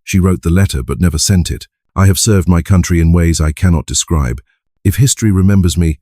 She wrote the letter but never sent it. I have served my country in ways I cannot describe. If history remembers me,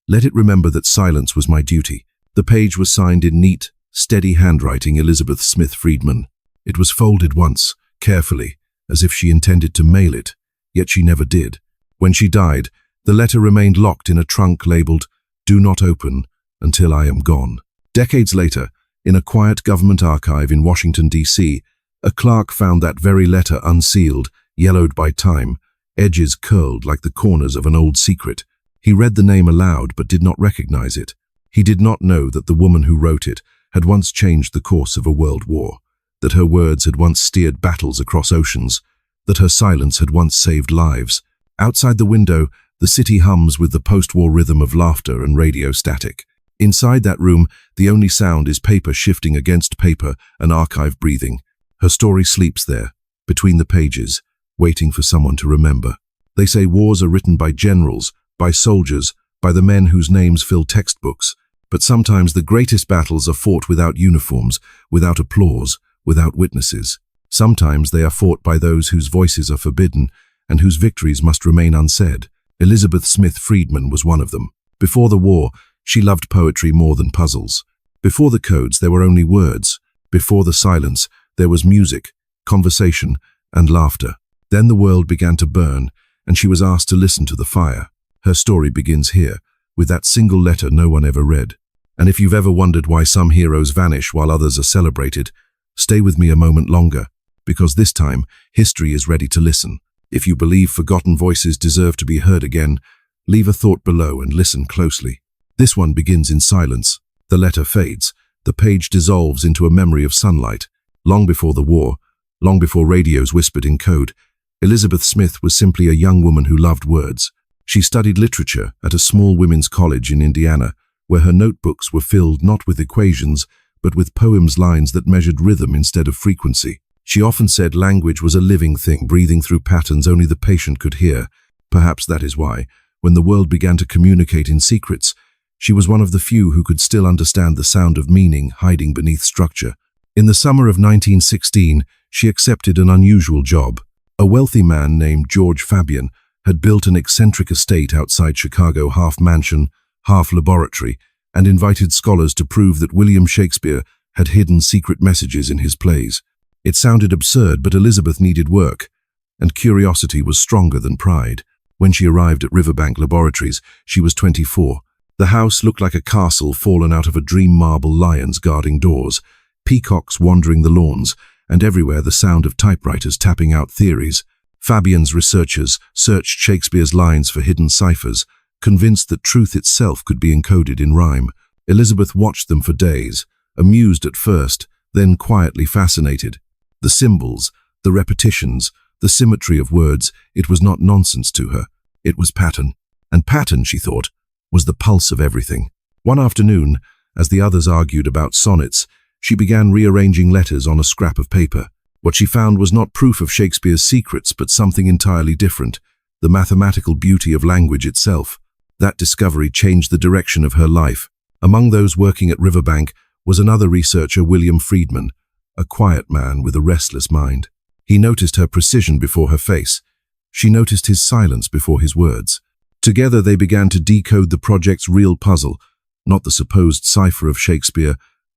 let it remember that silence was my duty. The page was signed in neat, steady handwriting, Elizebeth Smith Friedman. It was folded once, carefully, as if she intended to mail it, yet she never did. When she died, the letter remained locked in a trunk labeled, "Do not open until I am gone." Decades later, in a quiet government archive in Washington, D.C., a clerk found that very letter unsealed, yellowed by time, edges curled like the corners of an old secret. He read the name aloud but did not recognize it. He did not know that the woman who wrote it had once changed the course of a world war, that her words had once steered battles across oceans, that her silence had once saved lives. Outside the window, the city hums with the post-war rhythm of laughter and radio static. Inside that room, the only sound is paper shifting against paper, an archive breathing. Her story sleeps there, between the pages, waiting for someone to remember. They say wars are written by generals, by soldiers, by the men whose names fill textbooks. But sometimes the greatest battles are fought without uniforms, without applause, without witnesses. Sometimes they are fought by those whose voices are forbidden and whose victories must remain unsaid. Elizebeth Smith Friedman was one of them. Before the war, she loved poetry more than puzzles. Before the codes, there were only words. Before the silence, there was music, conversation, and laughter. Then the world began to burn, and she was asked to listen to the fire. Her story begins here, with that single letter no one ever read. And if you've ever wondered why some heroes vanish while others are celebrated, stay with me a moment longer, because this time, history is ready to listen. If you believe forgotten voices deserve to be heard again, leave a thought below and listen closely. This one begins in silence. The letter fades. The page dissolves into a memory of sunlight. Long before the war, long before radios whispered in code, Elizebeth Smith was simply a young woman who loved words. She studied literature at a small women's college in Indiana, where her notebooks were filled not with equations, but with poems lines that measured rhythm instead of frequency. She often said language was a living thing, breathing through patterns only the patient could hear. Perhaps that is why, when the world began to communicate in secrets, she was one of the few who could still understand the sound of meaning hiding beneath structure. In the summer of 1916, she accepted an unusual job. A wealthy man named George Fabian had built an eccentric estate outside Chicago, half mansion, half laboratory, and invited scholars to prove that William Shakespeare had hidden secret messages in his plays. It sounded absurd, but Elizebeth needed work, and curiosity was stronger than pride. When she arrived at Riverbank Laboratories, she was 24. The house looked like a castle fallen out of a dream, marble lions guarding doors, peacocks wandering the lawns, and everywhere the sound of typewriters tapping out theories. Fabian's researchers searched Shakespeare's lines for hidden ciphers, convinced that truth itself could be encoded in rhyme. Elizebeth watched them for days, amused at first, then quietly fascinated. The symbols, the repetitions, the symmetry of words, it was not nonsense to her. It was pattern. And pattern, she thought, was the pulse of everything. One afternoon, as the others argued about sonnets, she began rearranging letters on a scrap of paper. What she found was not proof of Shakespeare's secrets, but something entirely different, the mathematical beauty of language itself. That discovery changed the direction of her life. Among those working at Riverbank was another researcher, William Friedman, a quiet man with a restless mind. He noticed her precision before her face. She noticed his silence before his words. Together they began to decode the project's real puzzle, not the supposed cipher of Shakespeare,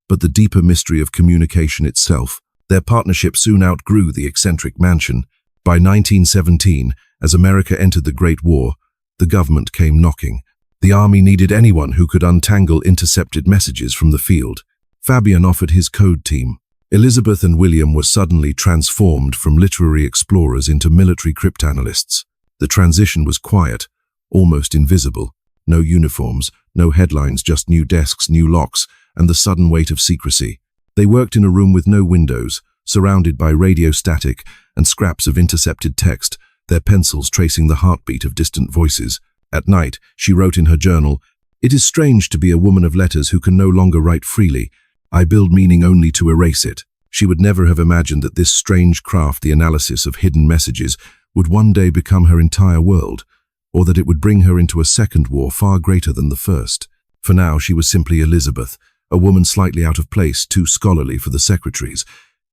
but the deeper mystery of communication itself. Their partnership soon outgrew the eccentric mansion. By 1917, as America entered the Great War, the government came knocking. The army needed anyone who could untangle intercepted messages from the field. Fabian offered his code team. Elizebeth and William were suddenly transformed from literary explorers into military cryptanalysts. The transition was quiet, almost invisible. No uniforms, no headlines, just new desks, new locks, and the sudden weight of secrecy. They worked in a room with no windows, surrounded by radio static and scraps of intercepted text, their pencils tracing the heartbeat of distant voices. At night, she wrote in her journal, "It is strange to be a woman of letters who can no longer write freely. I build meaning only to erase it." She would never have imagined that this strange craft, the analysis of hidden messages, would one day become her entire world, or that it would bring her into a second war far greater than the first. For now, she was simply Elizebeth, a woman slightly out of place, too scholarly for the secretaries,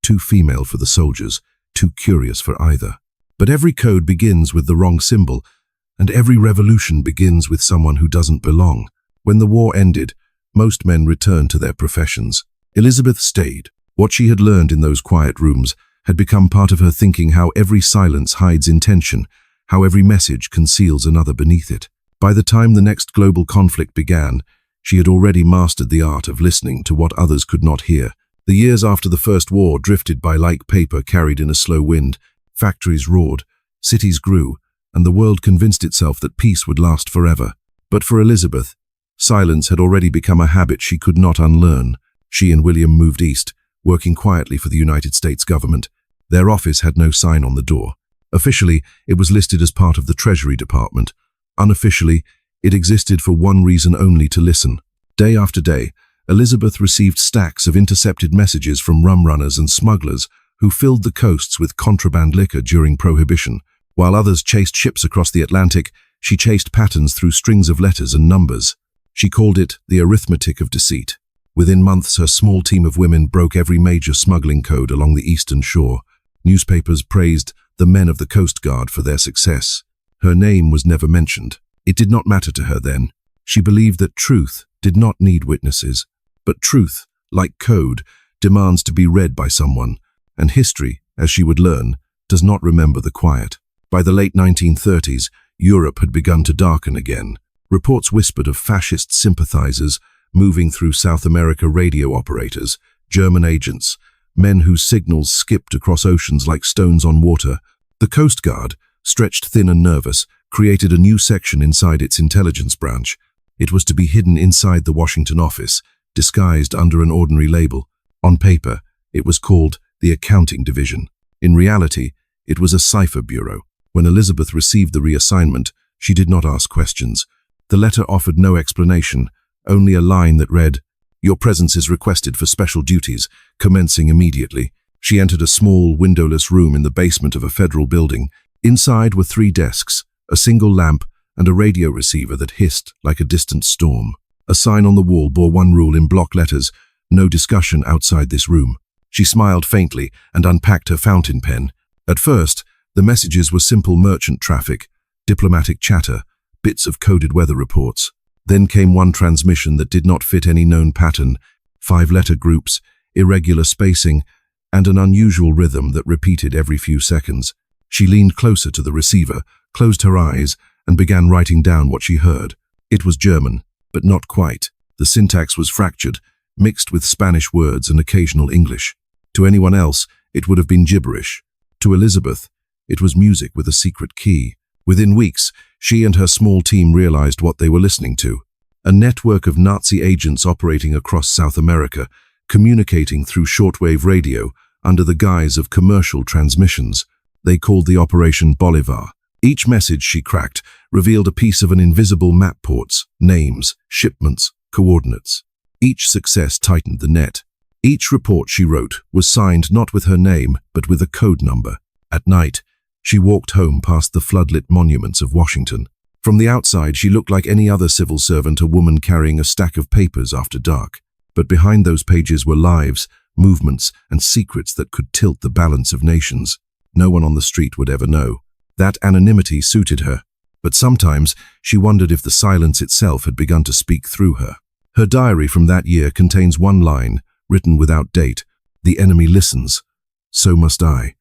too female for the soldiers, too curious for either. But every code begins with the wrong symbol, and every revolution begins with someone who doesn't belong. When the war ended, most men returned to their professions. Elizabeth stayed. What she had learned in those quiet rooms had become part of her thinking, how every silence hides intention, how every message conceals another beneath it. By the time the next global conflict began, she had already mastered the art of listening to what others could not hear. The years after the First War drifted by like paper carried in a slow wind. Factories roared, cities grew, and the world convinced itself that peace would last forever. But for Elizabeth, silence had already become a habit she could not unlearn. She and William moved east, working quietly for the United States government. Their office had no sign on the door. Officially, it was listed as part of the Treasury Department. Unofficially, it existed for one reason only: to listen. Day after day, Elizabeth received stacks of intercepted messages from rum runners and smugglers who filled the coasts with contraband liquor during Prohibition. While others chased ships across the Atlantic, she chased patterns through strings of letters and numbers. She called it the arithmetic of deceit. Within months, her small team of women broke every major smuggling code along the eastern shore. Newspapers praised the men of the Coast Guard for their success. Her name was never mentioned. It did not matter to her then. She believed that truth did not need witnesses. But truth, like code, demands to be read by someone, and history, as she would learn, does not remember the quiet. By the late 1930s, Europe had begun to darken again. Reports whispered of fascist sympathizers moving through South America, radio operators, German agents, men whose signals skipped across oceans like stones on water. The Coast Guard, stretched thin and nervous, created a new section inside its intelligence branch. It was to be hidden inside the Washington office, disguised under an ordinary label. On paper, it was called the Accounting Division. In reality, it was a cipher bureau. When Elizabeth received the reassignment, she did not ask questions. The letter offered no explanation, only a line that read, "Your presence is requested for special duties, commencing immediately." She entered a small, windowless room in the basement of a federal building. Inside were 3 desks, a single lamp, and a radio receiver that hissed like a distant storm. A sign on the wall bore one rule in block letters: no discussion outside this room. She smiled faintly and unpacked her fountain pen. At first, the messages were simple merchant traffic, diplomatic chatter, bits of coded weather reports. Then came one transmission that did not fit any known pattern: 5-letter groups, irregular spacing, and an unusual rhythm that repeated every few seconds. She leaned closer to the receiver, closed her eyes, and began writing down what she heard. It was German, but not quite. The syntax was fractured, mixed with Spanish words and occasional English. To anyone else, it would have been gibberish. To Elizabeth, it was music with a secret key. Within weeks, she and her small team realized what they were listening to: a network of Nazi agents operating across South America, communicating through shortwave radio under the guise of commercial transmissions. They called the operation Bolivar. Each message she cracked revealed a piece of an invisible map: ports, names, shipments, coordinates. Each success tightened the net. Each report she wrote was signed not with her name, but with a code number. At night, she walked home past the floodlit monuments of Washington. From the outside, she looked like any other civil servant, a woman carrying a stack of papers after dark. But behind those pages were lives, movements, and secrets that could tilt the balance of nations. No one on the street would ever know. That anonymity suited her, but sometimes she wondered if the silence itself had begun to speak through her. Her diary from that year contains one line, written without date: "The enemy listens, so must I.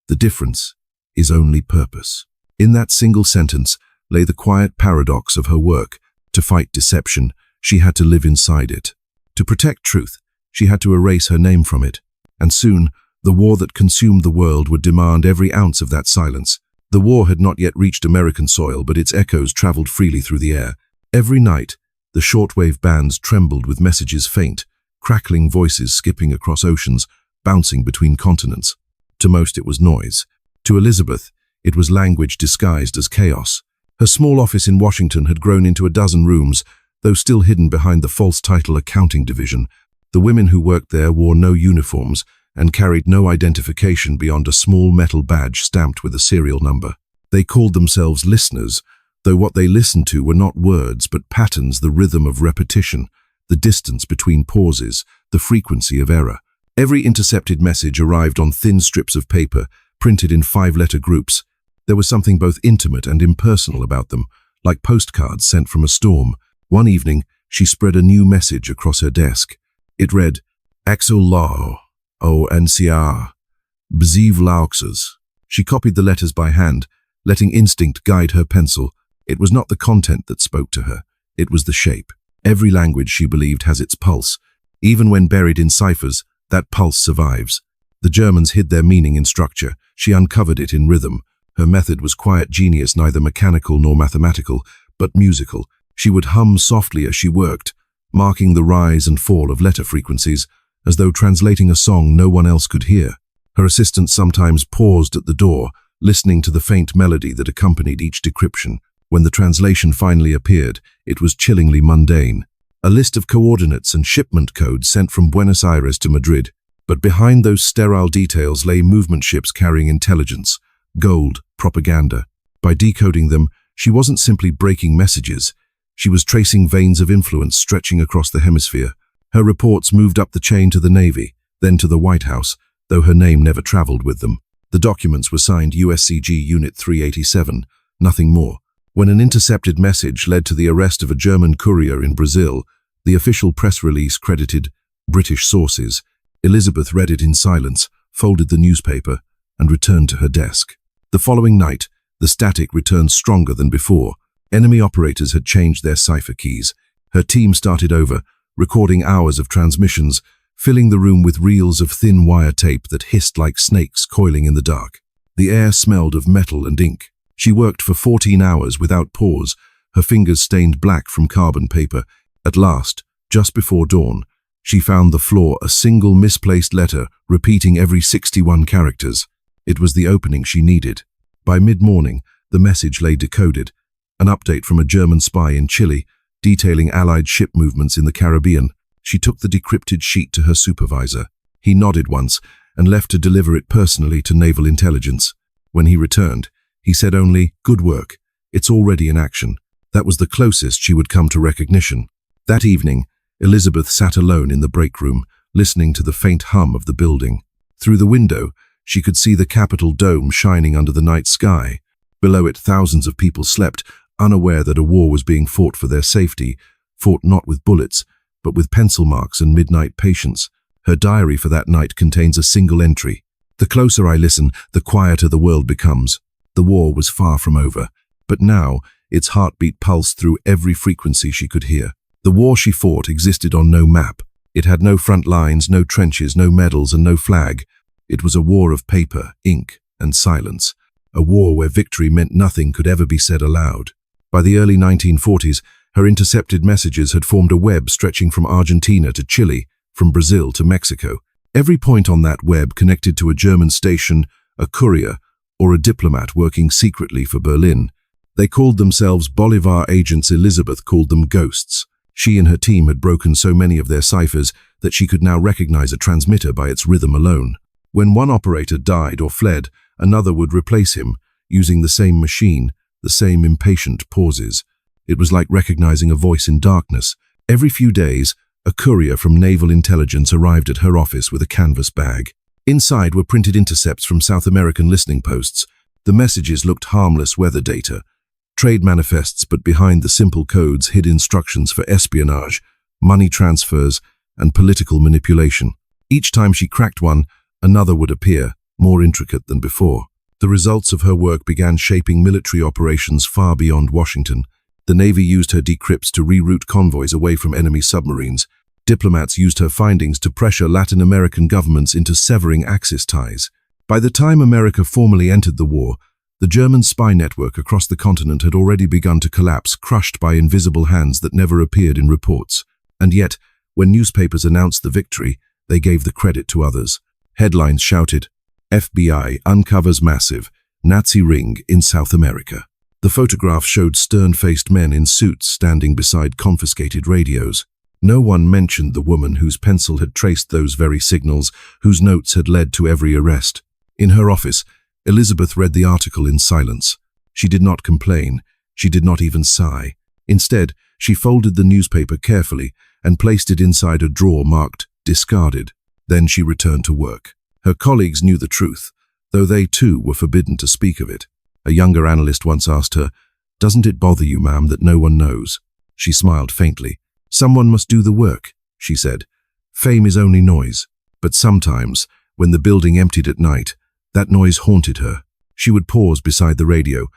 The difference is only purpose." In that single sentence lay the quiet paradox of her work. To fight deception, she had to live inside it. To protect truth, she had to erase her name from it. And soon, the war that consumed the world would demand every ounce of that silence. The war had not yet reached American soil, but its echoes traveled freely through the air. Every night, the shortwave bands trembled with messages, faint, crackling voices skipping across oceans, bouncing between continents. To most, it was noise. To Elizabeth, it was language disguised as chaos. Her small office in Washington had grown into a dozen rooms, though still hidden behind the false title Accounting Division. The women who worked there wore no uniforms and carried no identification beyond a small metal badge stamped with a serial number. They called themselves listeners, though what they listened to were not words but patterns: the rhythm of repetition, the distance between pauses, the frequency of error. Every intercepted message arrived on thin strips of paper, printed in 5-letter groups. There was something both intimate and impersonal about them, like postcards sent from a storm. One evening, she spread a new message across her desk. It read, Axel Lau, O NCR, Bziv Lauxes. She copied the letters by hand, letting instinct guide her pencil. It was not the content that spoke to her. It was the shape. Every language, she believed, has its pulse. Even when buried in ciphers, that pulse survives. The Germans hid their meaning in structure. She uncovered it in rhythm. Her method was quiet genius, neither mechanical nor mathematical, but musical. She would hum softly as she worked, marking the rise and fall of letter frequencies, as though translating a song no one else could hear. Her assistant sometimes paused at the door, listening to the faint melody that accompanied each decryption. When the translation finally appeared, it was chillingly mundane. A list of coordinates and shipment codes sent from Buenos Aires to Madrid. But behind those sterile details lay movement ships carrying intelligence, gold, propaganda. By decoding them, she wasn't simply breaking messages. She was tracing veins of influence stretching across the hemisphere. Her reports moved up the chain to the Navy, then to the White House, though her name never traveled with them. The documents were signed USCG Unit 387, nothing more. When an intercepted message led to the arrest of a German courier in Brazil, the official press release credited British sources. Elizabeth read it in silence, folded the newspaper, and returned to her desk. The following night, the static returned stronger than before. Enemy operators had changed their cipher keys. Her team started over, recording hours of transmissions, filling the room with reels of thin wire tape that hissed like snakes coiling in the dark. The air smelled of metal and ink. She worked for 14 hours without pause, her fingers stained black from carbon paper. At last, just before dawn, she found the floor a single misplaced letter repeating every 61 characters. It was the opening she needed. By mid-morning, the message lay decoded, an update from a German spy in Chile, detailing Allied ship movements in the Caribbean. She took the decrypted sheet to her supervisor. He nodded once and left to deliver it personally to Naval Intelligence. When he returned, he said only, "Good work. It's already in action." That was the closest she would come to recognition. That evening, Elizabeth sat alone in the break room, listening to the faint hum of the building. Through the window, she could see the Capitol dome shining under the night sky. Below it, thousands of people slept, unaware that a war was being fought for their safety, fought not with bullets, but with pencil marks and midnight patience. Her diary for that night contains a single entry. "The closer I listen, the quieter the world becomes." The war was far from over, but now its heartbeat pulsed through every frequency she could hear. The war she fought existed on no map. It had no front lines, no trenches, no medals, and no flag. It was a war of paper, ink, and silence. A war where victory meant nothing could ever be said aloud. By the early 1940s, her intercepted messages had formed a web stretching from Argentina to Chile, from Brazil to Mexico. Every point on that web connected to a German station, a courier, or a diplomat working secretly for Berlin. They called themselves Bolivar agents. Elizabeth called them ghosts. She and her team had broken so many of their ciphers that she could now recognize a transmitter by its rhythm alone. When one operator died or fled, another would replace him, using the same machine, the same impatient pauses. It was like recognizing a voice in darkness. Every few days, a courier from Naval Intelligence arrived at her office with a canvas bag. Inside were printed intercepts from South American listening posts. The messages looked harmless weather data, trade manifests, but behind the simple codes hid instructions for espionage, money transfers, and political manipulation. Each time she cracked one, another would appear, more intricate than before. The results of her work began shaping military operations far beyond Washington. The Navy used her decrypts to reroute convoys away from enemy submarines. Diplomats used her findings to pressure Latin American governments into severing Axis ties. By the time America formally entered the war, the German spy network across the continent had already begun to collapse, crushed by invisible hands that never appeared in reports. And yet, when newspapers announced the victory, they gave the credit to others. Headlines shouted, "FBI uncovers massive Nazi ring in South America." The photograph showed stern-faced men in suits standing beside confiscated radios. No one mentioned the woman whose pencil had traced those very signals, whose notes had led to every arrest. In her office, Elizabeth read the article in silence. She did not complain. She did not even sigh. Instead, she folded the newspaper carefully and placed it inside a drawer marked "discarded." Then she returned to work. Her colleagues knew the truth. though they too were forbidden to speak of it. A younger analyst once asked her, "Doesn't it bother you, ma'am, that no one knows?" She smiled faintly. "Someone must do the work," she said. "Fame is only noise." But sometimes, when the building emptied at night, that noise haunted her. She would pause beside the radio,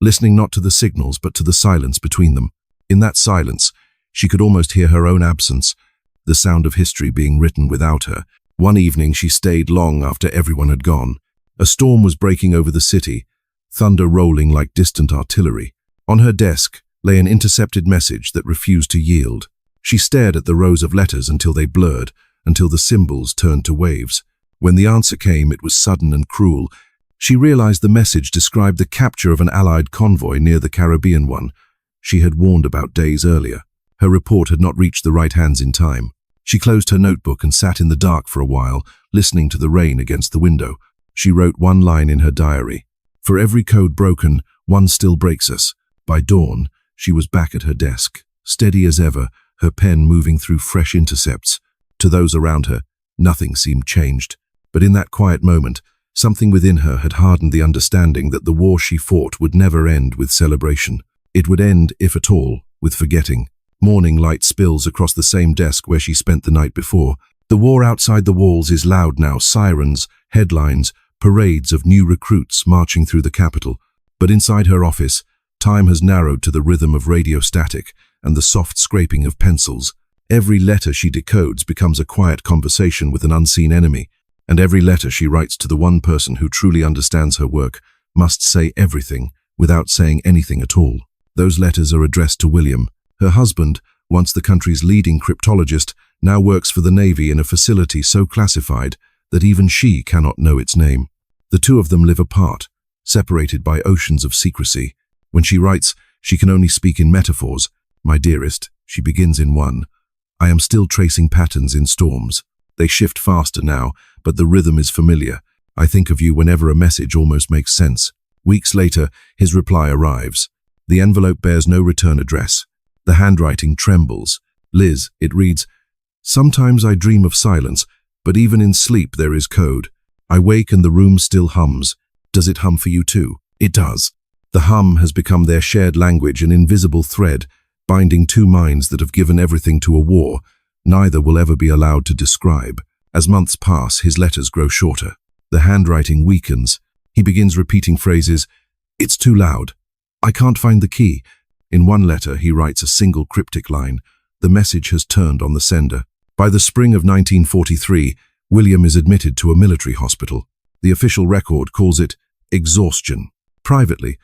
listening not to the signals but to the silence between them. In that silence, she could almost hear her own absence, the sound of history being written without her. One evening she stayed long after everyone had gone. A storm was breaking over the city, thunder rolling like distant artillery. On her desk lay an intercepted message that refused to yield. She stared at the rows of letters until they blurred, until the symbols turned to waves. When the answer came, it was sudden and cruel. She realized the message described the capture of an Allied convoy near the Caribbean one she had warned about days earlier. Her report had not reached the right hands in time. She closed her notebook and sat in the dark for a while, listening to the rain against the window. She wrote one line in her diary: "For every code broken, one still breaks us." By dawn, she was back at her desk, steady as ever, her pen moving through fresh intercepts. To those around her, nothing seemed changed. But in that quiet moment, something within her had hardened the understanding that the war she fought would never end with celebration. It would end, if at all, with forgetting. Morning light spills across the same desk where she spent the night before. The war outside the walls is loud now, sirens, headlines, parades of new recruits marching through the capital. But inside her office, time has narrowed to the rhythm of radio static and the soft scraping of pencils. Every letter she decodes becomes a quiet conversation with an unseen enemy, and every letter she writes to the one person who truly understands her work must say everything without saying anything at all. Those letters are addressed to William. Her husband, once the country's leading cryptologist, now works for the Navy in a facility so classified that even she cannot know its name. The two of them live apart, separated by oceans of secrecy. When she writes, she can only speak in metaphors. "My dearest," she begins in one. "I am still tracing patterns in storms. They shift faster now, but the rhythm is familiar. I think of you whenever a message almost makes sense." Weeks later, his reply arrives. The envelope bears no return address. The handwriting trembles. "Liz," it reads, "sometimes I dream of silence, but even in sleep there is code. I wake and the room still hums. Does it hum for you too?" It does. The hum has become their shared language, an invisible thread, binding two minds that have given everything to a war neither will ever be allowed to describe. As months pass, his letters grow shorter. The handwriting weakens. He begins repeating phrases. "It's too loud. I can't find the key." In one letter, he writes a single cryptic line. The message has turned on the sender. By the spring of 1943, William is admitted to a military hospital. The official record calls it exhaustion. Privately,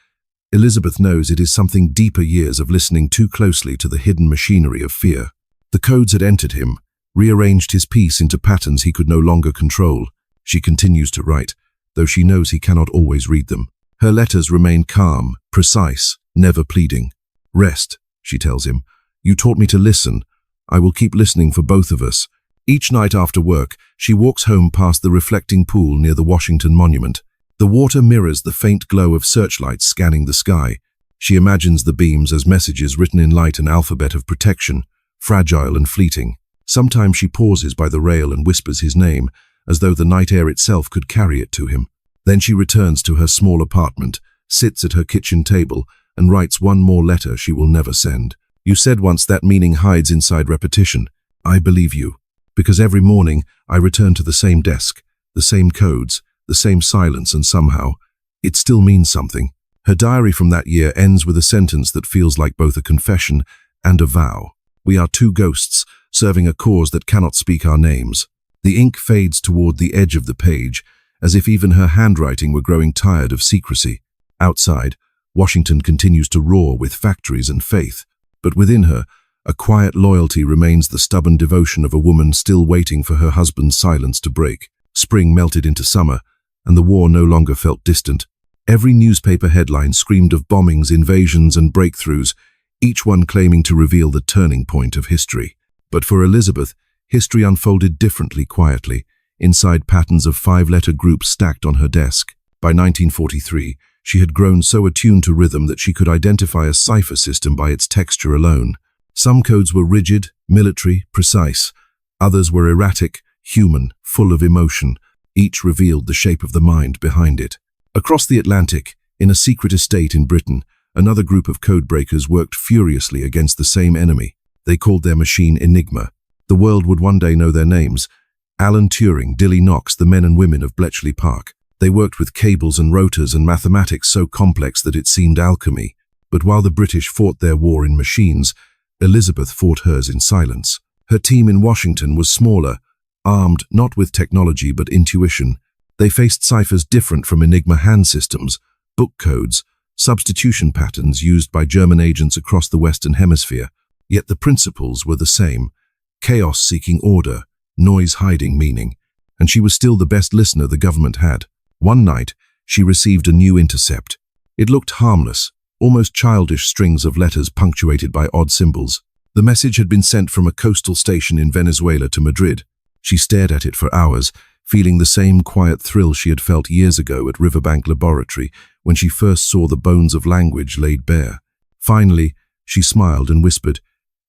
Elizabeth knows it is something deeper, years of listening too closely to the hidden machinery of fear. The codes had entered him, rearranged his piece into patterns he could no longer control. She continues to write, though she knows he cannot always read them. Her letters remain calm, precise, never pleading. "Rest," she tells him. "You taught me to listen. I will keep listening for both of us." Each night after work, she walks home past the reflecting pool near the Washington Monument. The water mirrors the faint glow of searchlights scanning the sky. She imagines the beams as messages written in light and alphabet of protection, fragile and fleeting. Sometimes she pauses by the rail and whispers his name, as though the night air itself could carry it to him. Then she returns to her small apartment, sits at her kitchen table, and writes one more letter she will never send. "You said once that meaning hides inside repetition. I believe you, because every morning I return to the same desk, the same codes, the same silence, and somehow, it still means something." Her diary from that year ends with a sentence that feels like both a confession and a vow. "We are two ghosts, serving a cause that cannot speak our names." The ink fades toward the edge of the page, as if even her handwriting were growing tired of secrecy. Outside, Washington continues to roar with factories and faith, but within her, a quiet loyalty remains, the stubborn devotion of a woman still waiting for her husband's silence to break. Spring melted into summer, and the war no longer felt distant. Every newspaper headline screamed of bombings, invasions, and breakthroughs, each one claiming to reveal the turning point of history. But for Elizabeth, history unfolded differently, quietly, inside patterns of five-letter groups stacked on her desk. By 1943, she had grown so attuned to rhythm that she could identify a cipher system by its texture alone. Some codes were rigid, military, precise. Others were erratic, human, full of emotion. Each revealed the shape of the mind behind it. Across the Atlantic, in a secret estate in Britain, another group of codebreakers worked furiously against the same enemy. They called their machine Enigma. The world would one day know their names. Alan Turing, Dilly Knox, the men and women of Bletchley Park. They worked with cables and rotors and mathematics so complex that it seemed alchemy. But while the British fought their war in machines, Elizabeth fought hers in silence. Her team in Washington was smaller, armed not with technology but intuition. They faced ciphers different from Enigma hand systems, book codes, substitution patterns used by German agents across the Western Hemisphere. Yet the principles were the same: chaos seeking order, noise hiding meaning. And she was still the best listener the government had. One night, she received a new intercept. It looked harmless, almost childish strings of letters punctuated by odd symbols. The message had been sent from a coastal station in Venezuela to Madrid. She stared at it for hours, feeling the same quiet thrill she had felt years ago at Riverbank Laboratory when she first saw the bones of language laid bare. Finally, she smiled and whispered,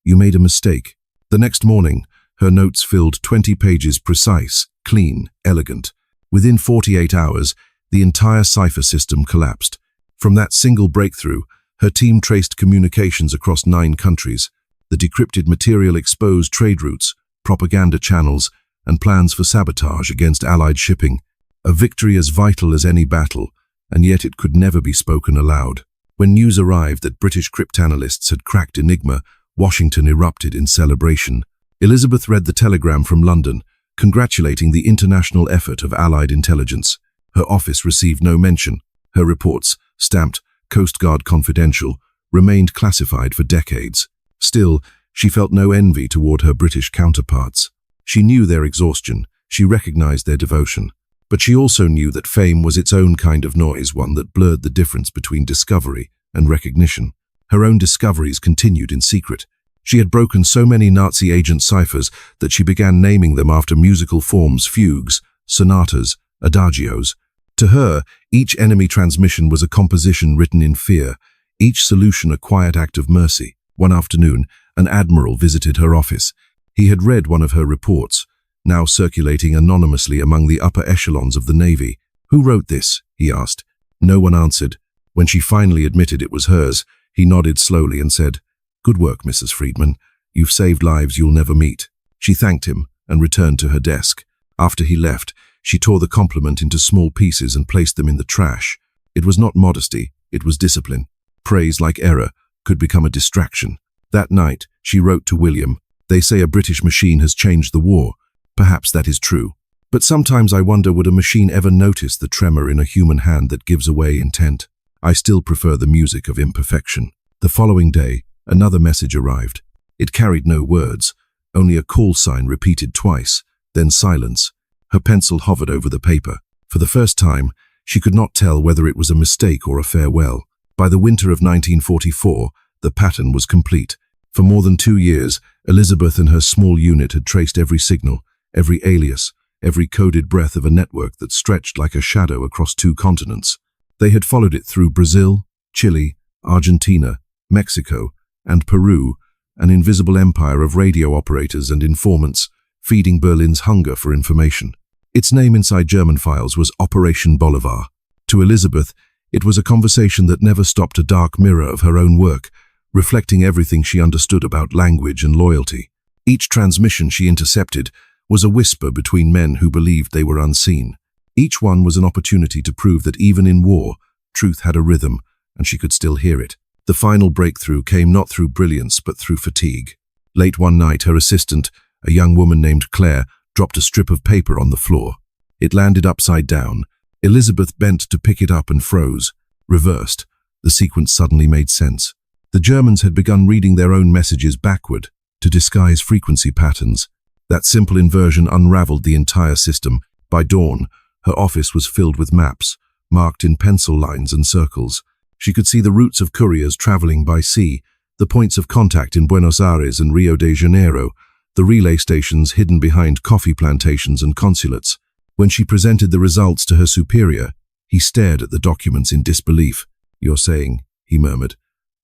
"You made a mistake." The next morning, her notes filled 20 pages, precise, clean, elegant. Within 48 hours, the entire cipher system collapsed. From that single breakthrough, her team traced communications across 9 countries. The decrypted material exposed trade routes, propaganda channels, and plans for sabotage against Allied shipping. A victory as vital as any battle, and yet it could never be spoken aloud. When news arrived that British cryptanalysts had cracked Enigma, Washington erupted in celebration. Elizabeth read the telegram from London, congratulating the international effort of Allied intelligence. Her office received no mention. Her reports, stamped Coast Guard Confidential, remained classified for decades. Still, she felt no envy toward her British counterparts. She knew their exhaustion, she recognized their devotion. But she also knew that fame was its own kind of noise, one that blurred the difference between discovery and recognition. Her own discoveries continued in secret. She had broken so many Nazi agent ciphers that she began naming them after musical forms: fugues, sonatas, adagios. To her, each enemy transmission was a composition written in fear, each solution a quiet act of mercy. One afternoon, an admiral visited her office. He had read one of her reports, now circulating anonymously among the upper echelons of the Navy. "Who wrote this?" he asked. No one answered. When she finally admitted it was hers, he nodded slowly and said, "Good work, Mrs. Friedman. You've saved lives you'll never meet." She thanked him and returned to her desk. After he left, she tore the compliment into small pieces and placed them in the trash. It was not modesty, it was discipline. Praise, like error, could become a distraction. That night, she wrote to William, "They say a British machine has changed the war. Perhaps that is true. But sometimes I wonder, would a machine ever notice the tremor in a human hand that gives away intent? I still prefer the music of imperfection." The following day, another message arrived. It carried no words, only a call sign repeated twice, then silence. Her pencil hovered over the paper. For the first time, she could not tell whether it was a mistake or a farewell. By the winter of 1944, the pattern was complete. For more than 2 years, Elizabeth and her small unit had traced every signal, every alias, every coded breath of a network that stretched like a shadow across 2 continents. They had followed it through Brazil, Chile, Argentina, Mexico, and Peru, an invisible empire of radio operators and informants, feeding Berlin's hunger for information. Its name inside German files was Operation Bolivar. To Elizabeth, it was a conversation that never stopped, a dark mirror of her own work, reflecting everything she understood about language and loyalty. Each transmission she intercepted was a whisper between men who believed they were unseen. Each one was an opportunity to prove that even in war, truth had a rhythm, and she could still hear it. The final breakthrough came not through brilliance but through fatigue. Late one night, her assistant, a young woman named Claire, dropped a strip of paper on the floor. It landed upside down. Elizabeth bent to pick it up and froze. Reversed, the sequence suddenly made sense. The Germans had begun reading their own messages backward to disguise frequency patterns. That simple inversion unraveled the entire system. By dawn, her office was filled with maps, marked in pencil lines and circles. She could see the routes of couriers traveling by sea, the points of contact in Buenos Aires and Rio de Janeiro, the relay stations hidden behind coffee plantations and consulates. When she presented the results to her superior, he stared at the documents in disbelief. "You're saying," he murmured,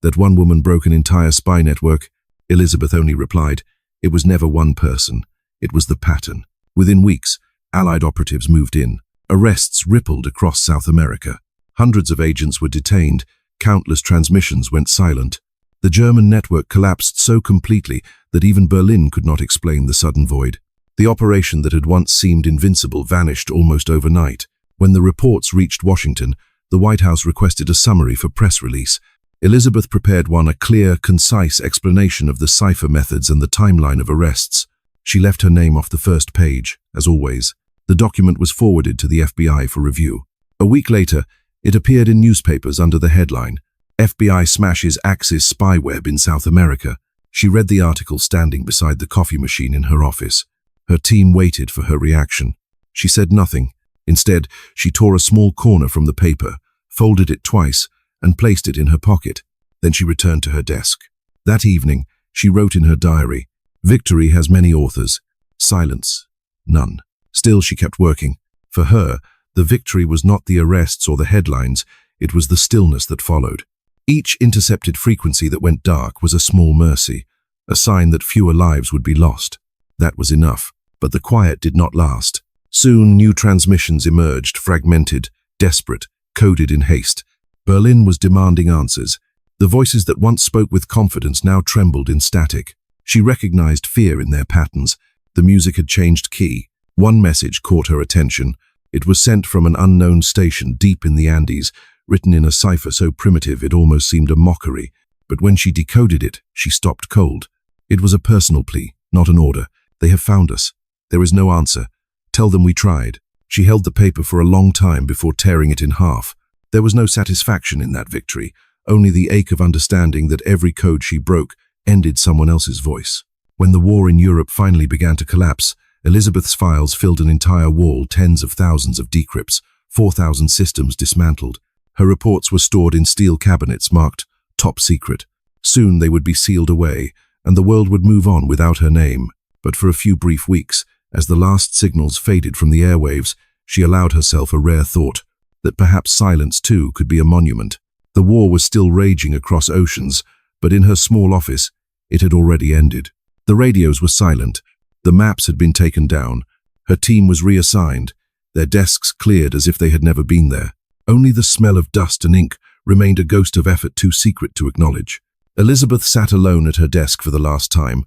"that one woman broke an entire spy network?" Elizabeth only replied, "It was never one person. It was the pattern." Within weeks, Allied operatives moved in. Arrests rippled across South America. Hundreds of agents were detained. Countless transmissions went silent. The German network collapsed so completely that even Berlin could not explain the sudden void. The operation that had once seemed invincible vanished almost overnight. When the reports reached Washington, the White House requested a summary for press release. Elizabeth prepared one, a clear, concise explanation of the cipher methods and the timeline of arrests. She left her name off the first page, as always. The document was forwarded to the FBI for review. A week later, it appeared in newspapers under the headline, FBI Smashes Axis Spyweb in South America. She read the article standing beside the coffee machine in her office. Her team waited for her reaction. She said nothing. Instead, she tore a small corner from the paper, folded it twice, and placed it in her pocket. Then she returned to her desk. That evening, she wrote in her diary, "Victory has many authors. Silence, none." Still, she kept working. For her, the victory was not the arrests or the headlines, it was the stillness that followed. Each intercepted frequency that went dark was a small mercy, a sign that fewer lives would be lost. That was enough, but the quiet did not last. Soon, new transmissions emerged, fragmented, desperate, coded in haste. Berlin was demanding answers. The voices that once spoke with confidence now trembled in static. She recognized fear in their patterns. The music had changed key. One message caught her attention. It was sent from an unknown station deep in the Andes, written in a cipher so primitive it almost seemed a mockery. But when she decoded it, she stopped cold. It was a personal plea, not an order. "They have found us. There is no answer. Tell them we tried." She held the paper for a long time before tearing it in half. There was no satisfaction in that victory, only the ache of understanding that every code she broke ended someone else's voice. When the war in Europe finally began to collapse, Elizabeth's files filled an entire wall, tens of thousands of decrypts, 4,000 systems dismantled. Her reports were stored in steel cabinets marked top secret. Soon they would be sealed away, and the world would move on without her name. But for a few brief weeks, as the last signals faded from the airwaves, she allowed herself a rare thought, that perhaps silence too could be a monument. The war was still raging across oceans, but in her small office, it had already ended. The radios were silent. The maps had been taken down. Her team was reassigned, their desks cleared as if they had never been there. Only the smell of dust and ink remained, a ghost of effort too secret to acknowledge. Elizabeth sat alone at her desk for the last time,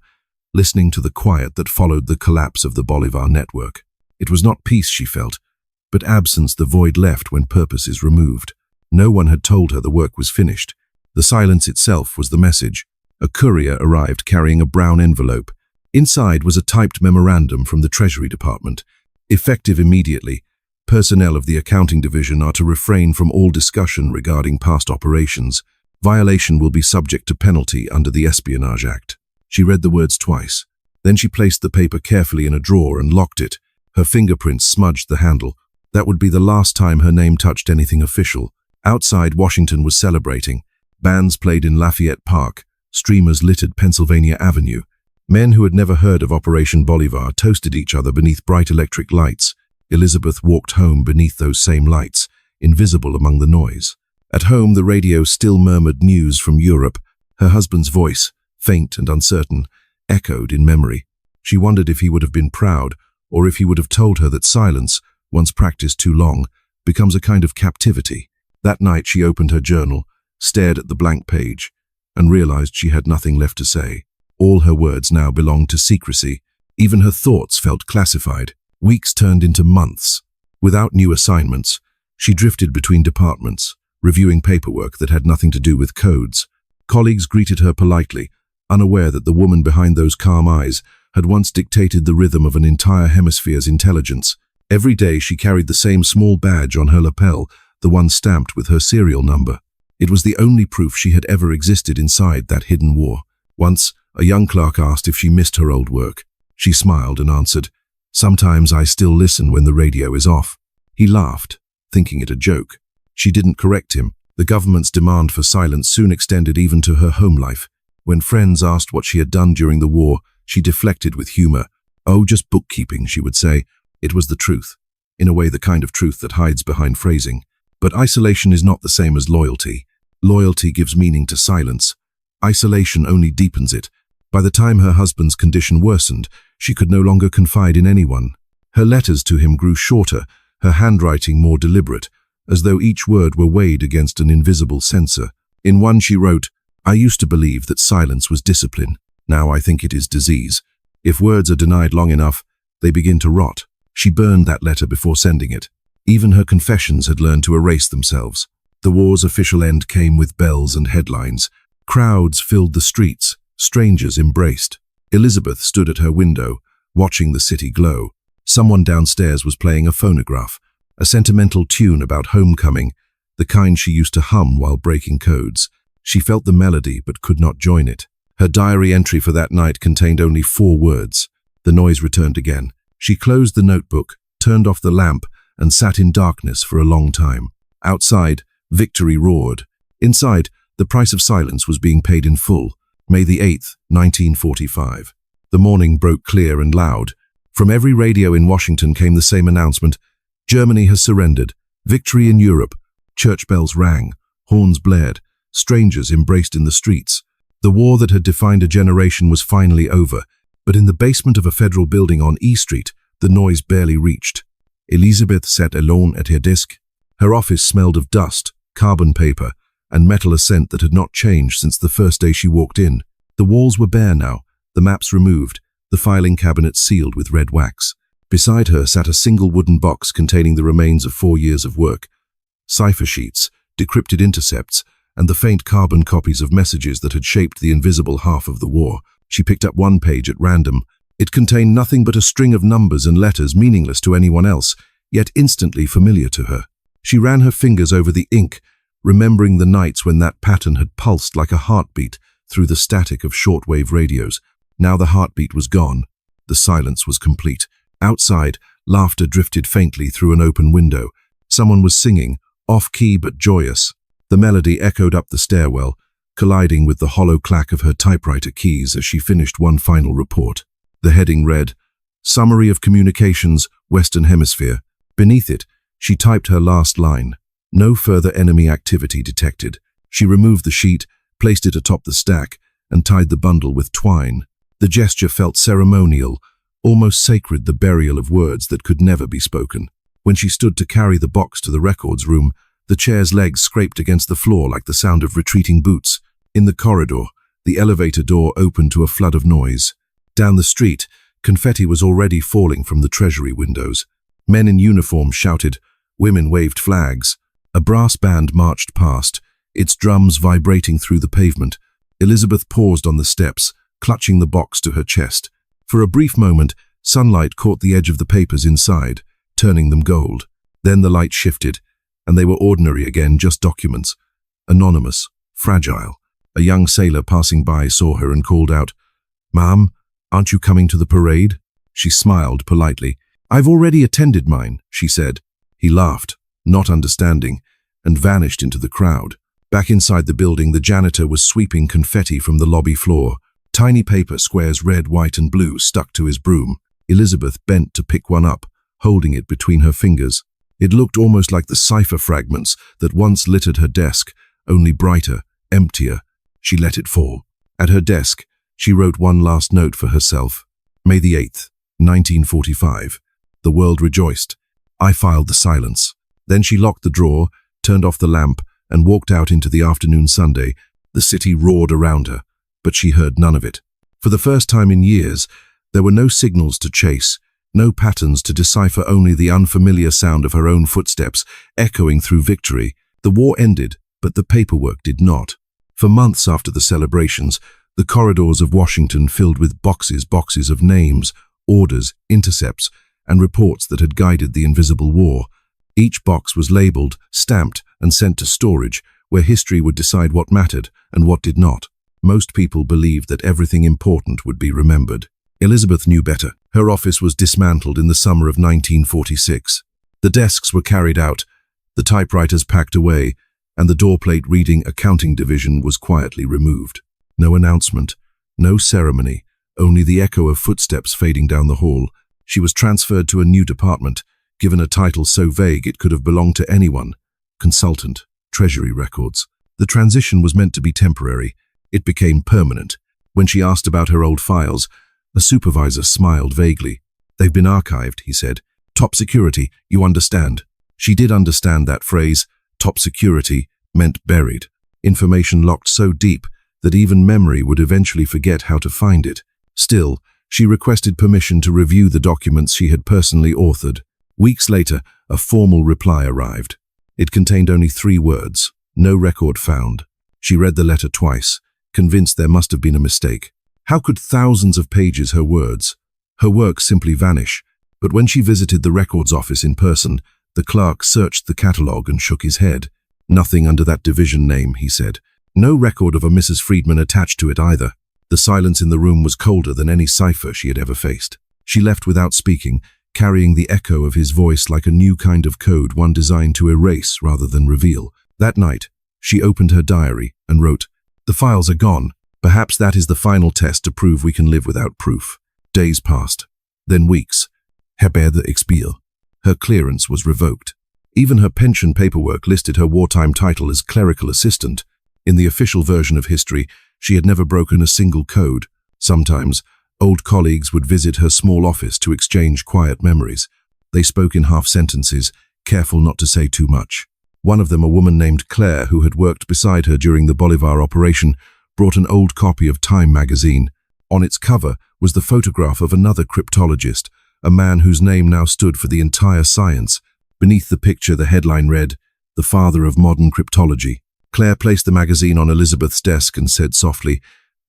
listening to the quiet that followed the collapse of the Bolivar network. It was not peace she felt, but absence, the void left when purpose is removed. No one had told her the work was finished. The silence itself was the message. A courier arrived carrying a brown envelope. Inside was a typed memorandum from the Treasury Department. Effective immediately, personnel of the accounting division are to refrain from all discussion regarding past operations. Violation will be subject to penalty under the Espionage Act. She read the words twice. Then she placed the paper carefully in a drawer and locked it. Her fingerprints smudged the handle. That would be the last time her name touched anything official. Outside, Washington was celebrating. Bands played in Lafayette Park. Streamers littered Pennsylvania Avenue. Men who had never heard of Operation Bolivar toasted each other beneath bright electric lights. Elizabeth walked home beneath those same lights, invisible among the noise. At home, the radio still murmured news from Europe. Her husband's voice, faint and uncertain, echoed in memory. She wondered if he would have been proud, or if he would have told her that silence, once practiced too long, becomes a kind of captivity. That night she opened her journal, stared at the blank page, and realized she had nothing left to say. All her words now belonged to secrecy. Even her thoughts felt classified. Weeks turned into months. Without new assignments, she drifted between departments, reviewing paperwork that had nothing to do with codes. Colleagues greeted her politely, unaware that the woman behind those calm eyes had once dictated the rhythm of an entire hemisphere's intelligence. Every day she carried the same small badge on her lapel, the one stamped with her serial number. It was the only proof she had ever existed inside that hidden war. Once, a young clerk asked if she missed her old work. She smiled and answered, "Sometimes I still listen when the radio is off." He laughed, thinking it a joke. She didn't correct him. The government's demand for silence soon extended even to her home life. When friends asked what she had done during the war, she deflected with humor. "Oh, just bookkeeping," she would say. It was the truth. In a way, the kind of truth that hides behind phrasing. But isolation is not the same as loyalty. Loyalty gives meaning to silence. Isolation only deepens it. By the time her husband's condition worsened, she could no longer confide in anyone. Her letters to him grew shorter, her handwriting more deliberate, as though each word were weighed against an invisible censor. In one she wrote, "I used to believe that silence was discipline. Now I think it is disease. If words are denied long enough, they begin to rot." She burned that letter before sending it. Even her confessions had learned to erase themselves. The war's official end came with bells and headlines. Crowds filled the streets, strangers embraced. Elizabeth stood at her window, watching the city glow. Someone downstairs was playing a phonograph, a sentimental tune about homecoming, the kind she used to hum while breaking codes. She felt the melody but could not join it. Her diary entry for that night contained only 4 words. The noise returned again. She closed the notebook, turned off the lamp, and sat in darkness for a long time. Outside, victory roared. Inside, the price of silence was being paid in full. May the 8th, 1945. The morning broke clear and loud. From every radio in Washington came the same announcement. Germany has surrendered. Victory in Europe. Church bells rang. Horns blared. Strangers embraced in the streets. The war that had defined a generation was finally over. But in the basement of a federal building on E Street, the noise barely reached. Elizebeth sat alone at her desk. Her office smelled of dust, carbon paper, and metal, a scent that had not changed since the first day she walked in. The walls were bare now, the maps removed, the filing cabinet sealed with red wax. Beside her sat a single wooden box containing the remains of 4 years of work, cipher sheets, decrypted intercepts, and the faint carbon copies of messages that had shaped the invisible half of the war. She picked up one page at random. It contained nothing but a string of numbers and letters meaningless to anyone else, yet instantly familiar to her. She ran her fingers over the ink, remembering the nights when that pattern had pulsed like a heartbeat through the static of shortwave radios. Now the heartbeat was gone. The silence was complete. Outside, laughter drifted faintly through an open window. Someone was singing, off-key but joyous. The melody echoed up the stairwell, colliding with the hollow clack of her typewriter keys as she finished one final report. The heading read, "Summary of Communications, Western Hemisphere." Beneath it, she typed her last line. No further enemy activity detected. She removed the sheet, placed it atop the stack, and tied the bundle with twine. The gesture felt ceremonial, almost sacred, the burial of words that could never be spoken. When she stood to carry the box to the records room, the chair's legs scraped against the floor like the sound of retreating boots. In the corridor, the elevator door opened to a flood of noise. Down the street, confetti was already falling from the treasury windows. Men in uniform shouted, women waved flags. A brass band marched past, its drums vibrating through the pavement. Elizabeth paused on the steps, clutching the box to her chest. For a brief moment, sunlight caught the edge of the papers inside, turning them gold. Then the light shifted, and they were ordinary again, just documents. Anonymous, fragile. A young sailor passing by saw her and called out, "Ma'am, aren't you coming to the parade?" She smiled politely. "I've already attended mine," she said. He laughed, not understanding, and vanished into the crowd. Back inside the building, the janitor was sweeping confetti from the lobby floor. Tiny paper squares, red, white, and blue, stuck to his broom. Elizabeth bent to pick one up, holding it between her fingers. It looked almost like the cipher fragments that once littered her desk, only brighter, emptier. She let it fall. At her desk, she wrote one last note for herself. May the 8th, 1945. The world rejoiced. I filed the silence. Then she locked the drawer, turned off the lamp, and walked out into the afternoon Sunday. The city roared around her, but she heard none of it. For the first time in years, there were no signals to chase, no patterns to decipher, only the unfamiliar sound of her own footsteps echoing through victory. The war ended, but the paperwork did not. For months after the celebrations, the corridors of Washington filled with boxes of names, orders, intercepts, and reports that had guided the invisible war. Each box was labeled, stamped, and sent to storage, where history would decide what mattered and what did not. Most people believed that everything important would be remembered. Elizabeth knew better. Her office was dismantled in the summer of 1946. The desks were carried out, the typewriters packed away, and the doorplate reading Accounting Division was quietly removed. No announcement, no ceremony, only the echo of footsteps fading down the hall. She was transferred to a new department, given a title so vague it could have belonged to anyone. Consultant, Treasury Records. The transition was meant to be temporary. It became permanent. When she asked about her old files, a supervisor smiled vaguely. "They've been archived," he said. "Top security, you understand." She did understand that phrase, top security, meant buried. Information locked so deep that even memory would eventually forget how to find it. Still, she requested permission to review the documents she had personally authored. Weeks later, a formal reply arrived. It contained only 3 words: no record found. She read the letter twice, convinced there must have been a mistake. How could thousands of pages, her words, her work simply vanish? But when she visited the records office in person, the clerk searched the catalogue and shook his head. "Nothing under that division name," he said. No record of a Mrs. Friedman attached to it either. The silence in the room was colder than any cipher she had ever faced. She left without speaking, carrying the echo of his voice like a new kind of code, one designed to erase rather than reveal. That night, she opened her diary and wrote, "The files are gone. Perhaps that is the final test to prove we can live without proof." Days passed, then weeks. Herr Expel. Her clearance was revoked. Even her pension paperwork listed her wartime title as clerical assistant. In the official version of history, she had never broken a single code. Sometimes, old colleagues would visit her small office to exchange quiet memories. They spoke in half-sentences, careful not to say too much. One of them, a woman named Claire, who had worked beside her during the Bolivar operation, brought an old copy of Time magazine. On its cover was the photograph of another cryptologist, a man whose name now stood for the entire science. Beneath the picture, the headline read, "The Father of Modern Cryptology." Claire placed the magazine on Elizabeth's desk and said softly,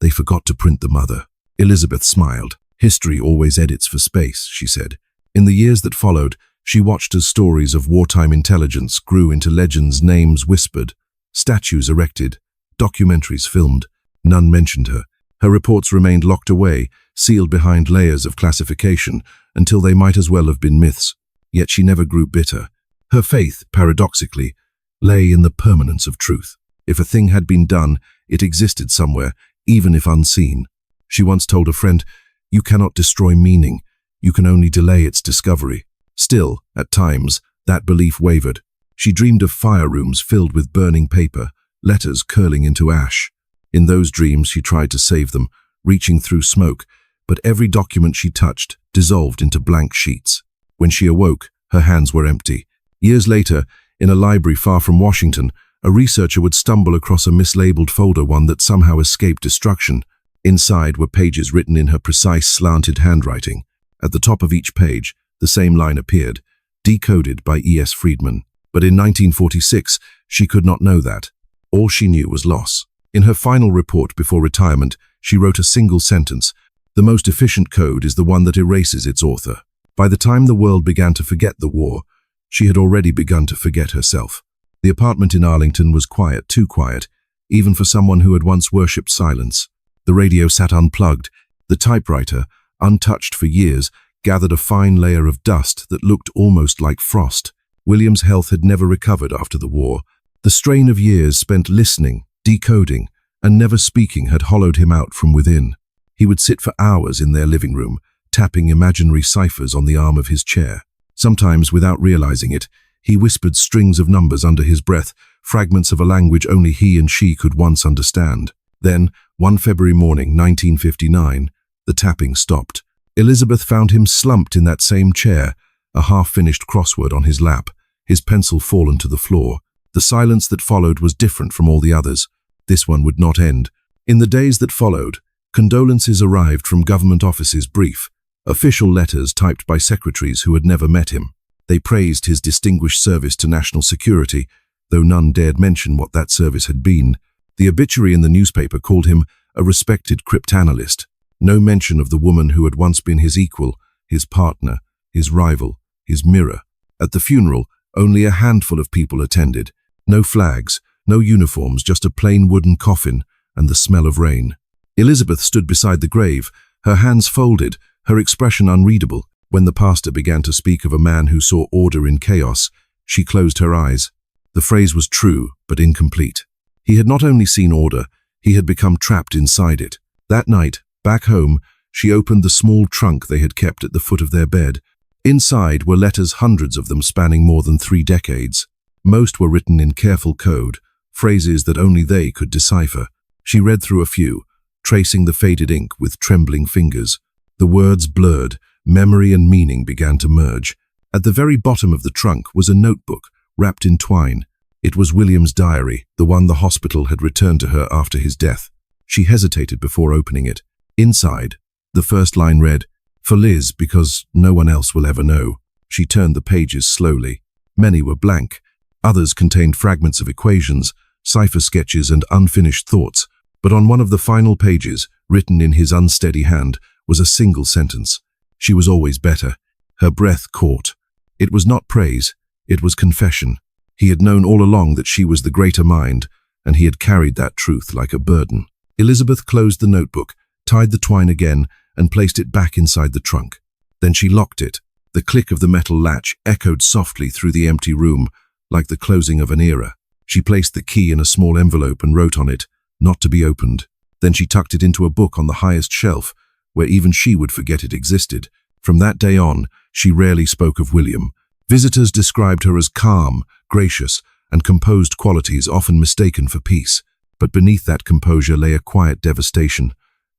"They forgot to print the mother." Elizabeth smiled. "History always edits for space," she said. In the years that followed, she watched as stories of wartime intelligence grew into legends, names whispered, statues erected, documentaries filmed. None mentioned her. Her reports remained locked away, sealed behind layers of classification, until they might as well have been myths. Yet she never grew bitter. Her faith, paradoxically, lay in the permanence of truth. If a thing had been done, it existed somewhere, even if unseen. She once told a friend, "You cannot destroy meaning, you can only delay its discovery." Still, at times, that belief wavered. She dreamed of fire rooms filled with burning paper, letters curling into ash. In those dreams, she tried to save them, reaching through smoke, but every document she touched dissolved into blank sheets. When she awoke, her hands were empty. Years later, in a library far from Washington, a researcher would stumble across a mislabeled folder, one that somehow escaped destruction. Inside were pages written in her precise, slanted handwriting. At the top of each page, the same line appeared, decoded by E.S. Friedman. But in 1946, she could not know that. All she knew was loss. In her final report before retirement, she wrote a single sentence: "The most efficient code is the one that erases its author." By the time the world began to forget the war, she had already begun to forget herself. The apartment in Arlington was quiet, too quiet, even for someone who had once worshipped silence. The radio sat unplugged. The typewriter, untouched for years, gathered a fine layer of dust that looked almost like frost. William's health had never recovered after the war. The strain of years spent listening, decoding, and never speaking had hollowed him out from within. He would sit for hours in their living room, tapping imaginary ciphers on the arm of his chair. Sometimes, without realizing it, he whispered strings of numbers under his breath, fragments of a language only he and she could once understand. Then, one February morning, 1959, the tapping stopped. Elizabeth found him slumped in that same chair, a half-finished crossword on his lap, his pencil fallen to the floor. The silence that followed was different from all the others. This one would not end. In the days that followed, condolences arrived from government offices, brief, official letters typed by secretaries who had never met him. They praised his distinguished service to national security, though none dared mention what that service had been. The obituary in the newspaper called him a respected cryptanalyst. No mention of the woman who had once been his equal, his partner, his rival, his mirror. At the funeral, only a handful of people attended. No flags, no uniforms, just a plain wooden coffin and the smell of rain. Elizabeth stood beside the grave, her hands folded, her expression unreadable. When the pastor began to speak of a man who saw order in chaos, she closed her eyes. The phrase was true, but incomplete. He had not only seen order, he had become trapped inside it. That night, back home, she opened the small trunk they had kept at the foot of their bed. Inside were letters, hundreds of them spanning more than 3 decades. Most were written in careful code, phrases that only they could decipher. She read through a few, tracing the faded ink with trembling fingers. The words blurred, memory and meaning began to merge. At the very bottom of the trunk was a notebook, wrapped in twine. It was William's diary, the one the hospital had returned to her after his death. She hesitated before opening it. Inside, the first line read, "For Liz, because no one else will ever know." She turned the pages slowly. Many were blank. Others contained fragments of equations, cipher sketches, and unfinished thoughts. But on one of the final pages, written in his unsteady hand, was a single sentence. She was always better. Her breath caught. It was not praise, it was confession. He had known all along that she was the greater mind, and he had carried that truth like a burden. Elizabeth closed the notebook, tied the twine again, and placed it back inside the trunk. Then she locked it. The click of the metal latch echoed softly through the empty room, like the closing of an era. She placed the key in a small envelope and wrote on it, "Not to be opened." Then she tucked it into a book on the highest shelf, where even she would forget it existed. From that day on, she rarely spoke of William. Visitors described her as calm, gracious, and composed qualities often mistaken for peace. But beneath that composure lay a quiet devastation,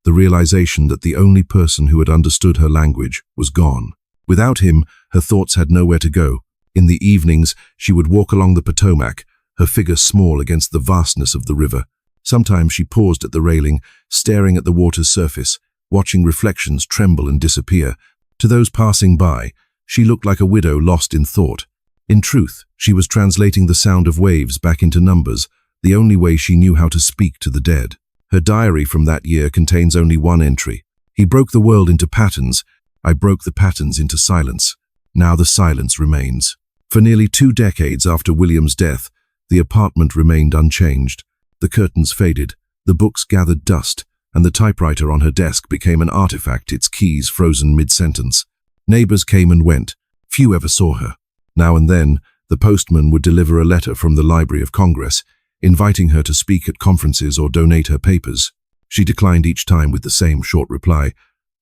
the realization that the only person who had understood her language was gone. Without him, her thoughts had nowhere to go. In the evenings, she would walk along the Potomac, her figure small against the vastness of the river. Sometimes she paused at the railing, staring at the water's surface, watching reflections tremble and disappear. To those passing by, she looked like a widow lost in thought. In truth, she was translating the sound of waves back into numbers, the only way she knew how to speak to the dead. Her diary from that year contains only one entry. "He broke the world into patterns. I broke the patterns into silence. Now the silence remains." For nearly 2 decades after William's death, the apartment remained unchanged. The curtains faded, the books gathered dust, and the typewriter on her desk became an artifact, its keys frozen mid-sentence. Neighbors came and went. Few ever saw her. Now and then, the postman would deliver a letter from the Library of Congress, inviting her to speak at conferences or donate her papers. She declined each time with the same short reply,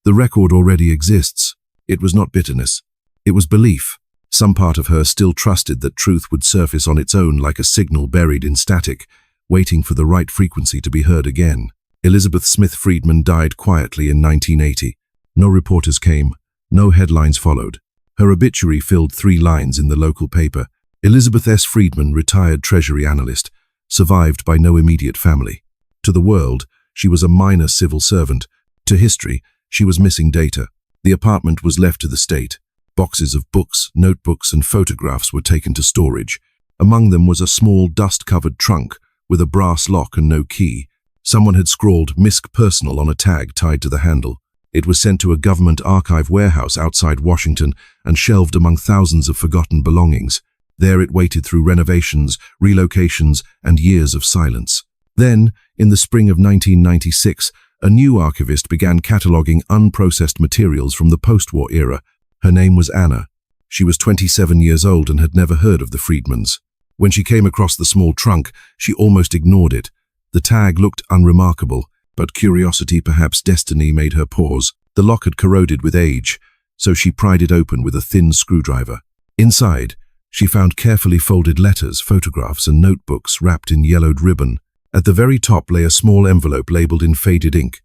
"The record already exists." It was not bitterness. It was belief. Some part of her still trusted that truth would surface on its own like a signal buried in static, waiting for the right frequency to be heard again. Elizebeth Smith Friedman died quietly in 1980. No reporters came. No headlines followed. Her obituary filled 3 lines in the local paper. Elizebeth S. Friedman, retired Treasury analyst, survived by no immediate family. To the world, she was a minor civil servant. To history, she was missing data. The apartment was left to the state. Boxes of books, notebooks, and photographs were taken to storage. Among them was a small, dust-covered trunk with a brass lock and no key. Someone had scrawled "Misc Personal" on a tag tied to the handle. It was sent to a government archive warehouse outside Washington and shelved among thousands of forgotten belongings. There it waited through renovations, relocations, and years of silence. Then, in the spring of 1996, a new archivist began cataloging unprocessed materials from the post-war era. Her name was Anna. She was 27 years old and had never heard of the Friedmans. When she came across the small trunk, she almost ignored it. The tag looked unremarkable, but curiosity, perhaps destiny, made her pause. The lock had corroded with age, so she pried it open with a thin screwdriver. Inside, she found carefully folded letters, photographs, and notebooks wrapped in yellowed ribbon. At the very top lay a small envelope labeled in faded ink.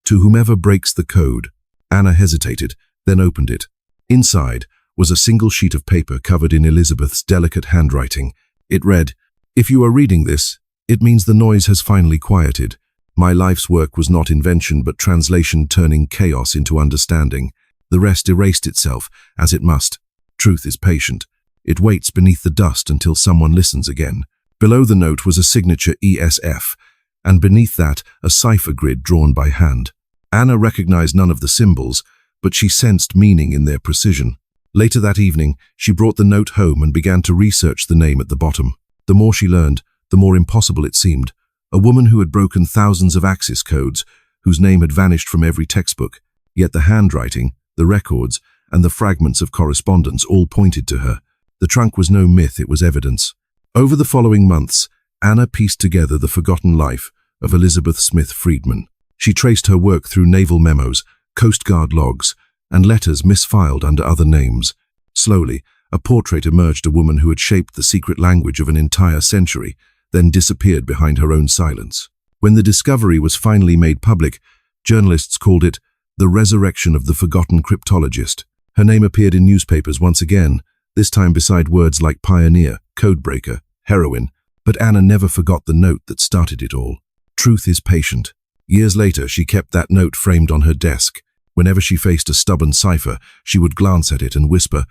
"To whomever breaks the code." Anna hesitated, then opened it. Inside was a single sheet of paper covered in Elizabeth's delicate handwriting. It read, "If you are reading this, it means the noise has finally quieted. My life's work was not invention but translation, turning chaos into understanding. The rest erased itself, as it must. Truth is patient. It waits beneath the dust until someone listens again." Below the note was a signature ESF, and beneath that a cipher grid drawn by hand. Anna recognized none of the symbols, but she sensed meaning in their precision. Later that evening, she brought the note home and began to research the name at the bottom. The more she learned, the more impossible it seemed. A woman who had broken thousands of access codes, whose name had vanished from every textbook, yet the handwriting, the records, and the fragments of correspondence all pointed to her. The trunk was no myth, it was evidence. Over the following months, Anna pieced together the forgotten life of Elizebeth Smith Friedman. She traced her work through naval memos, Coast Guard logs, and letters misfiled under other names. Slowly, a portrait emerged, a woman who had shaped the secret language of an entire century, then disappeared behind her own silence. When the discovery was finally made public, journalists called it the resurrection of the forgotten cryptologist. Her name appeared in newspapers once again, this time beside words like pioneer, codebreaker, heroine. But Anna never forgot the note that started it all. Truth is patient. Years later, she kept that note framed on her desk. Whenever she faced a stubborn cipher, she would glance at it and whisper,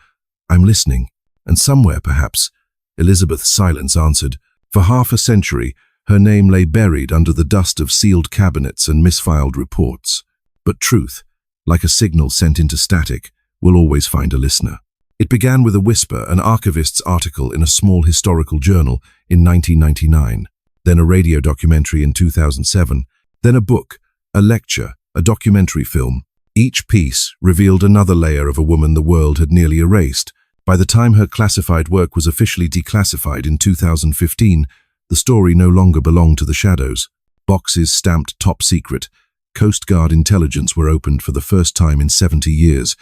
"I'm listening." And somewhere, perhaps, Elizabeth's silence answered. For half a century, her name lay buried under the dust of sealed cabinets and misfiled reports. But truth, like a signal sent into static, will always find a listener. It began with a whisper, an archivist's article in a small historical journal in 1999, then a radio documentary in 2007, then a book, a lecture, a documentary film. Each piece revealed another layer of a woman the world had nearly erased. By the time her classified work was officially declassified in 2015, the story no longer belonged to the shadows. Boxes stamped top secret, Coast Guard intelligence were opened for the first time in 70 years.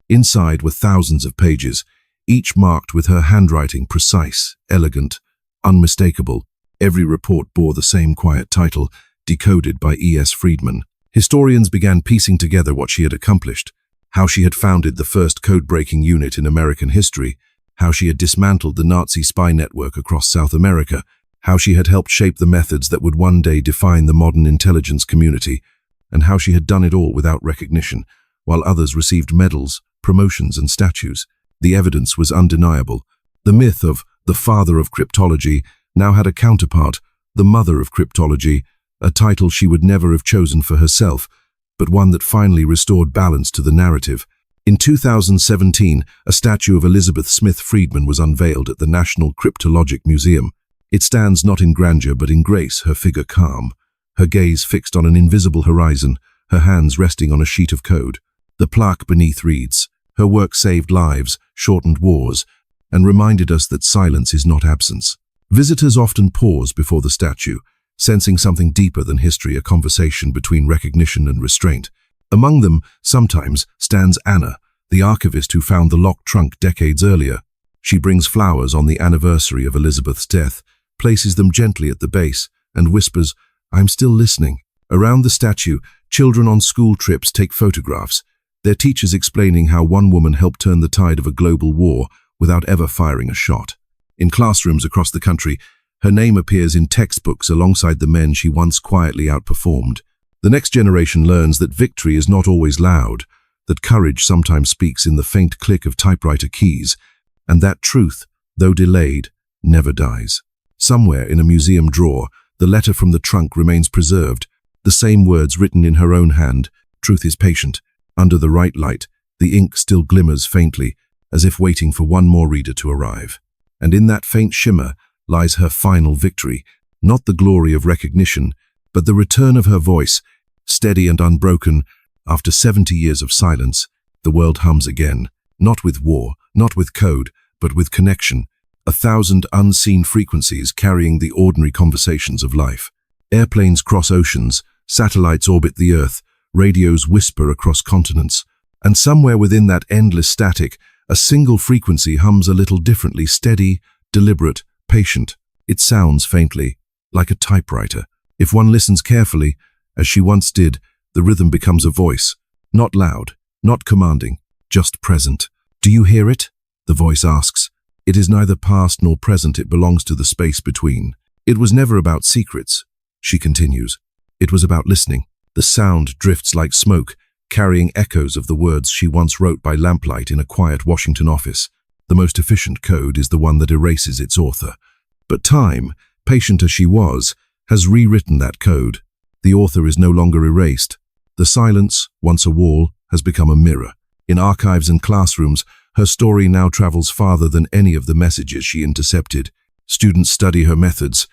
Inside were thousands of pages, each marked with her handwriting, precise, elegant, unmistakable. Every report bore the same quiet title, Decoded by E.S. Friedman. Historians began piecing together what she had accomplished, how she had founded the first code-breaking unit in American history, how she had dismantled the Nazi spy network across South America, how she had helped shape the methods that would one day define the modern intelligence community, and how she had done it all without recognition, while others received medals, promotions, and statues. The evidence was undeniable. The myth of the father of cryptology now had a counterpart, the mother of cryptology, a title she would never have chosen for herself, but one that finally restored balance to the narrative. In 2017, a statue of Elizebeth Smith Friedman was unveiled at the National Cryptologic Museum. It stands not in grandeur but in grace, her figure calm, her gaze fixed on an invisible horizon, her hands resting on a sheet of code. The plaque beneath reads, "Her work saved lives, shortened wars, and reminded us that silence is not absence." Visitors often pause before the statue, sensing something deeper than history, a conversation between recognition and restraint. Among them, sometimes, stands Anna, the archivist who found the locked trunk decades earlier. She brings flowers on the anniversary of Elizabeth's death, places them gently at the base, and whispers, "I'm still listening." Around the statue, children on school trips take photographs, their teachers explaining how one woman helped turn the tide of a global war without ever firing a shot. In classrooms across the country, her name appears in textbooks alongside the men she once quietly outperformed. The next generation learns that victory is not always loud, that courage sometimes speaks in the faint click of typewriter keys, and that truth, though delayed, never dies. Somewhere in a museum drawer, the letter from the trunk remains preserved, the same words written in her own hand. Truth is patient. Under the right light, the ink still glimmers faintly, as if waiting for one more reader to arrive. And in that faint shimmer lies her final victory, not the glory of recognition, but the return of her voice, steady and unbroken. After 70 years of silence, the world hums again, not with war, not with code, but with connection, 1,000 unseen frequencies carrying the ordinary conversations of life. Airplanes cross oceans, satellites orbit the Earth, radios whisper across continents, and somewhere within that endless static, a single frequency hums a little differently, steady, deliberate, patient. It sounds faintly, like a typewriter. If one listens carefully, as she once did, the rhythm becomes a voice, not loud, not commanding, just present. "Do you hear it?" the voice asks. It is neither past nor present, it belongs to the space between. "It was never about secrets," she continues. "It was about listening." The sound drifts like smoke, carrying echoes of the words she once wrote by lamplight in a quiet Washington office. The most efficient code is the one that erases its author. But time, patient as she was, has rewritten that code. The author is no longer erased. The silence, once a wall, has become a mirror. In archives and classrooms, her story now travels farther than any of the messages she intercepted. Students study her methods.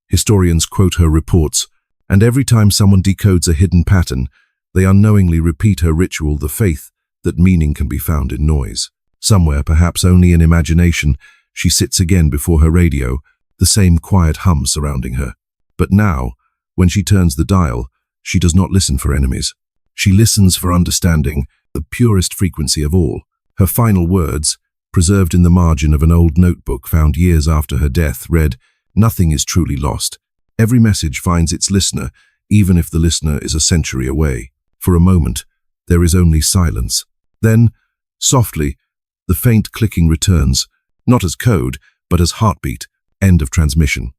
Historians quote her reports. And every time someone decodes a hidden pattern, they unknowingly repeat her ritual, the faith that meaning can be found in noise. Somewhere, perhaps only in imagination, she sits again before her radio, the same quiet hum surrounding her. But now, when she turns the dial, she does not listen for enemies. She listens for understanding, the purest frequency of all. Her final words, preserved in the margin of an old notebook found years after her death, read, "Nothing is truly lost. Every message finds its listener, even if the listener is a century away." For a moment, There is only silence. Then, softly, the faint clicking returns, not as code, but as heartbeat. End of transmission.